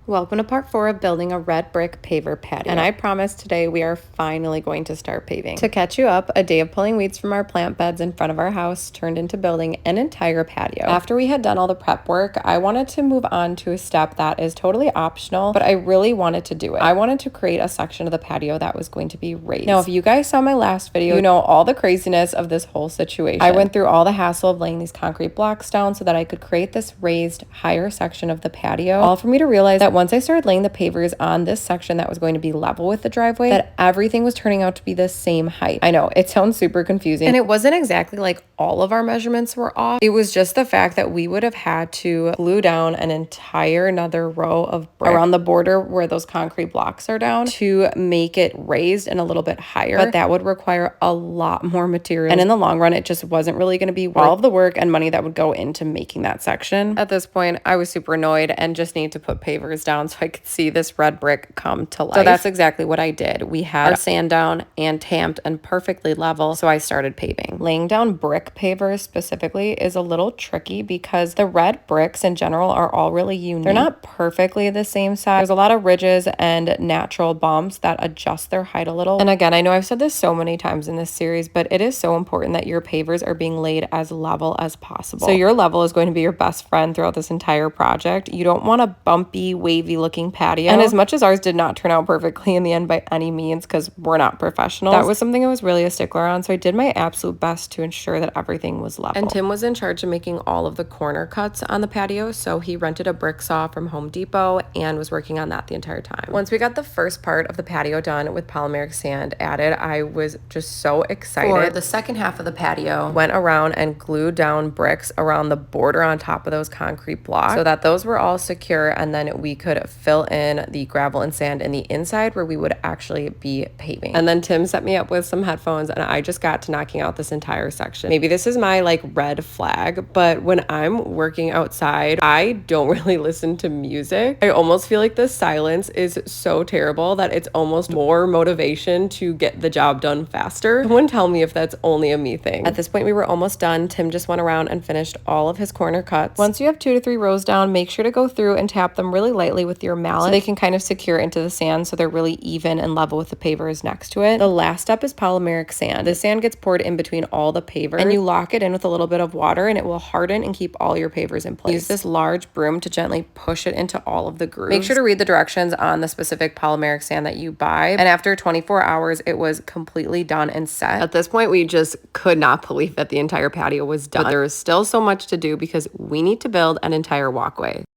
Welcome to part 4 of building a red brick paver patio. And I promise today we are finally going to start paving. To catch you up, a day of pulling weeds from our plant beds in front of our house turned into building an entire patio. After we had done all the prep work, I wanted to move on to a step that is totally optional, but I really wanted to do it. I wanted to create a section of the patio that was going to be raised. Now, if you guys saw my last video, you know all the craziness of this whole situation. I went through all the hassle of laying these concrete blocks down so that I could create this raised higher section of the patio, all for me to realize that once I started laying the pavers on this section that was going to be level with the driveway, that everything was turning out to be the same height. I know, it sounds super confusing. And it wasn't exactly like all of our measurements were off. It was just the fact that we would have had to glue down an entire another row of brick around the border where those concrete blocks are down to make it raised and a little bit higher. But that would require a lot more material. And in the long run, it just wasn't really going to be all of the work and money that would go into making that section. At this point, I was super annoyed and just needed to put pavers down so I could see this red brick come to life. So that's exactly what I did. We had our sand down and tamped and perfectly level, so I started paving. Laying down brick pavers specifically is a little tricky because the red bricks in general are all really unique. They're not perfectly the same size. There's a lot of ridges and natural bumps that adjust their height a little. And again, I know I've said this so many times in this series, but it is so important that your pavers are being laid as level as possible. So your level is going to be your best friend throughout this entire project. You don't want a bumpy, wavy looking patio. And as much as ours did not turn out perfectly in the end by any means, because we're not professionals, that was something I was really a stickler on. So I did my absolute best to ensure that everything was level. And Tim was in charge of making all of the corner cuts on the patio. So he rented a brick saw from Home Depot and was working on that the entire time. Once we got the first part of the patio done with polymeric sand added, I was just so excited. For the second half of the patio, went around and glued down bricks around the border on top of those concrete blocks so that those were all secure, and then we could fill in the gravel and sand in the inside where we would actually be paving. And then Tim set me up with some headphones and I just got to knocking out this entire section. Maybe this is my like red flag, but when I'm working outside, I don't really listen to music. I almost feel like the silence is so terrible that it's almost more motivation to get the job done faster. Someone tell me if that's only a me thing. At this point, we were almost done. Tim just went around and finished all of his corner cuts. Once you have 2 to 3 rows down, make sure to go through and tap them really lightly with your mallet so they can kind of secure into the sand so they're really even and level with the pavers next to it. The last step is polymeric sand. The sand gets poured in between all the pavers and you lock it in with a little bit of water and it will harden and keep all your pavers in place. Use this large broom to gently push it into all of the grooves. Make sure to read the directions on the specific polymeric sand that you buy. And after 24 hours, it was completely done and set. At this point, we just could not believe that the entire patio was done. But there is still so much to do because we need to build an entire walkway.